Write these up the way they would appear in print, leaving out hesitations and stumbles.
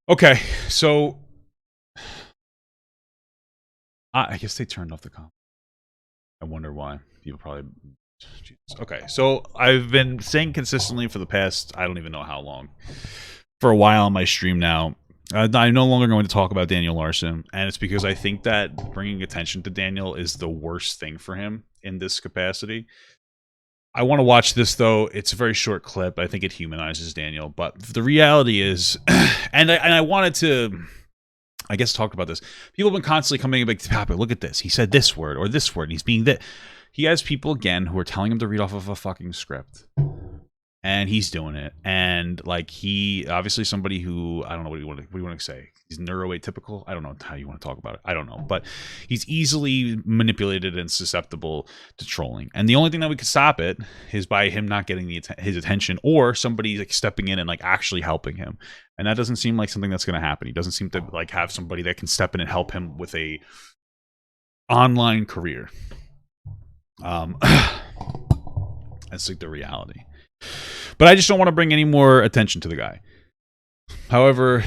Okay, so I guess they turned off the comp. I wonder why. People probably. Jesus. Okay, so I've been saying consistently for the past, I don't even know how long, for a while on my stream now, I'm no longer going to talk about Daniel Larson, and it's because I think that bringing attention to Daniel is the worst thing for him in this capacity. I want to watch this, though. It's a very short clip. I think it humanizes Daniel, but the reality is, and I wanted to, I guess, talk about this. People have been constantly coming back to topic. Look at this. He said this word or this word. And he's being that. He has people again who are telling him to read off of a fucking script, and he's doing it. And like he, obviously, somebody who I don't know what you want to say. He's neuroatypical. I don't know how you want to talk about it. I don't know, but he's easily manipulated and susceptible to trolling. And the only thing that we could stop it is by him not getting his attention, or somebody like stepping in and like actually helping him. And that doesn't seem like something that's going to happen. He doesn't seem to like have somebody that can step in and help him with a online career. That's like the reality. But I just don't want to bring any more attention to the guy. However,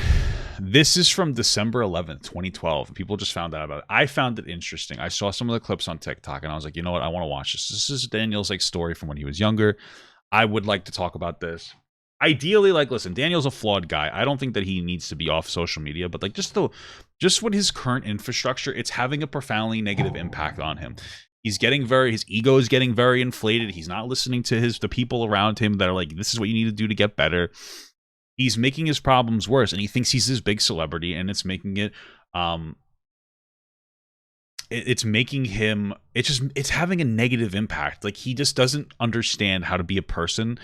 this is from December 11th, 2012. People just found out about it. I found it interesting. I saw some of the clips on TikTok, and I was like, you know what? I want to watch this. This is Daniel's like story from when he was younger. I would like to talk about this. Ideally, like, listen, Daniel's a flawed guy. I don't think that he needs to be off social media, but like just with his current infrastructure, it's having a profoundly negative impact on him. His ego is getting very inflated. He's not listening to the people around him that are like, this is what you need to do to get better. He's making his problems worse, and he thinks he's this big celebrity, and it's making it, it's making him, it's having a negative impact. Like, he just doesn't understand how to be a person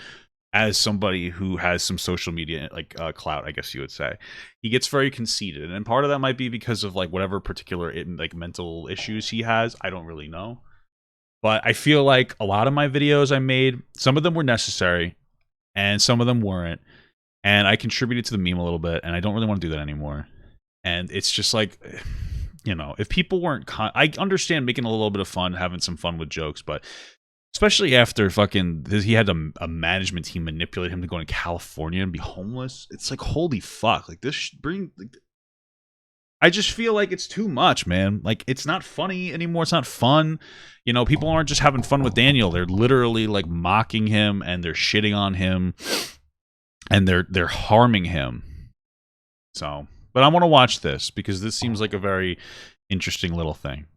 as somebody who has some social media like clout, I guess you would say. He gets very conceited, and part of that might be because of like whatever particular like mental issues he has. I don't really know, but I feel like a lot of my videos I made, some of them were necessary and some of them weren't, and I contributed to the meme a little bit, and I don't really want to do that anymore. And it's just like, you know, if people weren't I understand making a little bit of fun, having some fun with jokes, but especially after fucking he had a management team manipulate him to go to California and be homeless. It's like, holy fuck. Like, this I just feel like it's too much, man. Like, it's not funny anymore. It's not fun. You know, people aren't just having fun with Daniel. They're literally like mocking him, and they're shitting on him, and they're harming him. So, but I want to watch this because this seems like a very interesting little thing.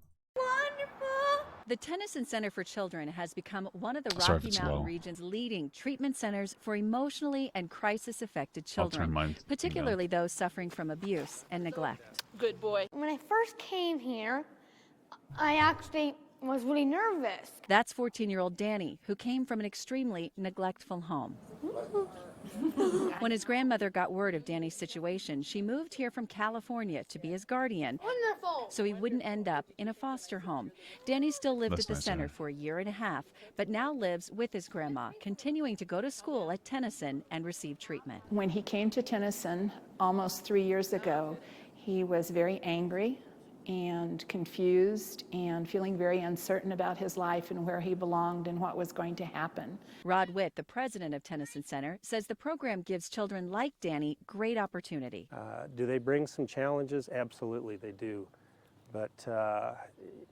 The Tennyson Center for Children has become one of the Rocky Mountain region's leading treatment centers for emotionally and crisis-affected children, particularly those suffering from abuse and neglect. Good boy. When I first came here, I actually was really nervous. That's 14-year-old Danny, who came from an extremely neglectful home. When his grandmother got word of Danny's situation, she moved here from California to be his guardian. Wonderful. So he wouldn't end up in a foster home. Danny still lived at the center for a year and a half, but now lives with his grandma, continuing to go to school at Tennyson and receive treatment. When he came to Tennyson almost 3 years ago, he was very angry and confused and feeling very uncertain about his life and where he belonged and what was going to happen. Rod Witt, the president of Tennyson Center, says the program gives children like Danny great opportunity. Do they bring some challenges? Absolutely, they do. But,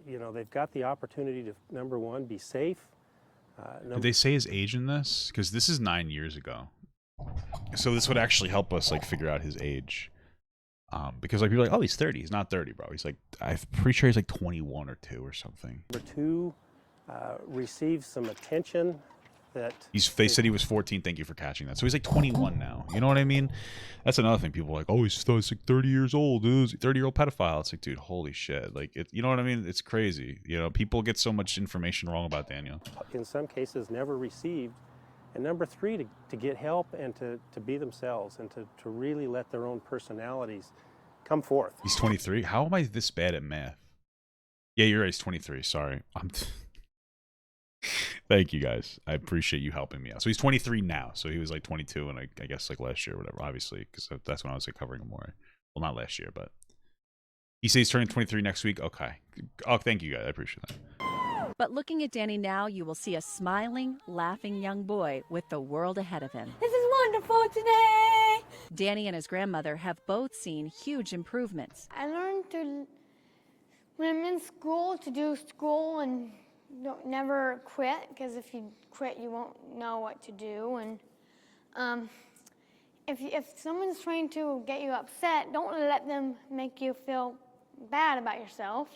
you know, they've got the opportunity to, number one, be safe. Did they say his age in this? Because this is 9 years ago. So this would actually help us, like, figure out his age. Because like people are like, oh, he's 30. He's not 30, bro. He's like, I'm pretty sure he's like 21 or 2 or something. Number two, receive some attention that they said he was 14. Thank you for catching that. So he's like 21 now. You know what I mean? That's another thing. People are like, oh, he's like 30 years old. He's a 30-year-old pedophile. It's like, dude, holy shit. Like, you know what I mean? It's crazy. You know, people get so much information wrong about Daniel. In some cases, never received. And number three, to get help and to be themselves and to really let their own personalities come forth. He's 23? How am I this bad at math? Yeah, you're right. He's 23. Sorry. Thank you, guys. I appreciate you helping me out. So he's 23 now. So he was like 22, and I guess like last year or whatever, obviously, because that's when I was like covering him more. Well, not last year, but he says he's turning 23 next week. Okay. Oh, thank you, guys. I appreciate that. But looking at Danny now, you will see a smiling, laughing young boy with the world ahead of him. This is wonderful today. Danny and his grandmother have both seen huge improvements. I learned to, when I'm in school, to do school and never quit, because if you quit, you won't know what to do. And if someone's trying to get you upset, don't let them make you feel bad about yourself.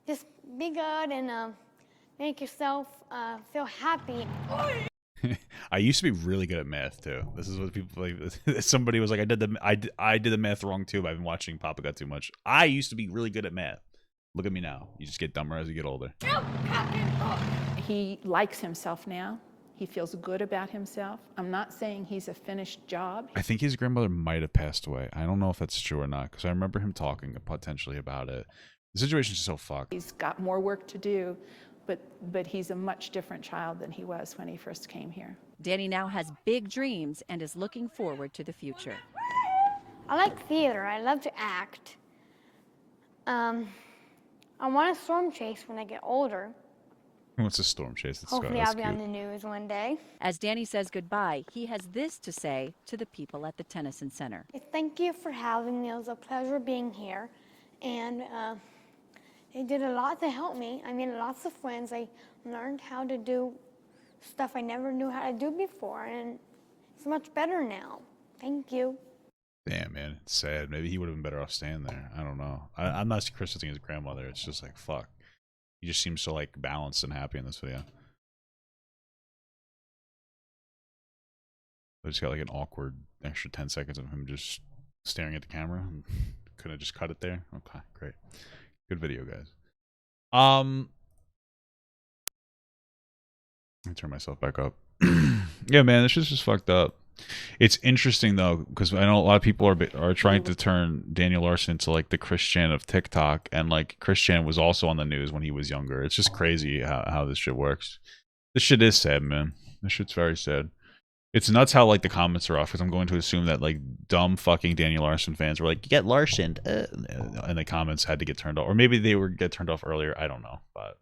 Just be good and make yourself feel happy. I used to be really good at math too. This is what people like. Somebody was like, I did the math wrong too. But I've been watching Papa Got Too Much. I used to be really good at math. Look at me now. You just get dumber as you get older. He likes himself now. He feels good about himself. I'm not saying he's a finished job. I think his grandmother might have passed away. I don't know if that's true or not, because I remember him talking potentially about it. The situation's so fucked. He's got more work to do, but he's a much different child than he was when he first came here. Danny now has big dreams and is looking forward to the future. I like theater. I love to act. I want a storm chase when I get older. What's a storm chase? Hopefully I'll be on the news one day. As Danny says goodbye, he has this to say to the people at the Tennyson Center. Thank you for having me. It was a pleasure being here. And it did a lot to help me. I made lots of friends. I learned how to do stuff I never knew how to do before. And it's much better now. Thank you. Damn, man. It's sad. Maybe he would have been better off staying there. I don't know. I'm not criticizing his grandmother. It's just like, fuck. He just seems so like balanced and happy in this video. I just got like an awkward extra 10 seconds of him just staring at the camera. Couldn't have just cut it there. Okay, great. Good video, guys. Let me turn myself back up. Yeah, man, this shit's just fucked up. It's interesting though, because I know a lot of people are trying to turn Daniel Larson into like the Chris Chan of TikTok, and like Chris Chan was also on the news when he was younger. It's just crazy how this shit works. This shit is sad, man. This shit's very sad. It's nuts how like the comments are off, because I'm going to assume that like dumb fucking Daniel Larson fans were like, "Get Larson," and the comments had to get turned off, or maybe they were get turned off earlier. I don't know, but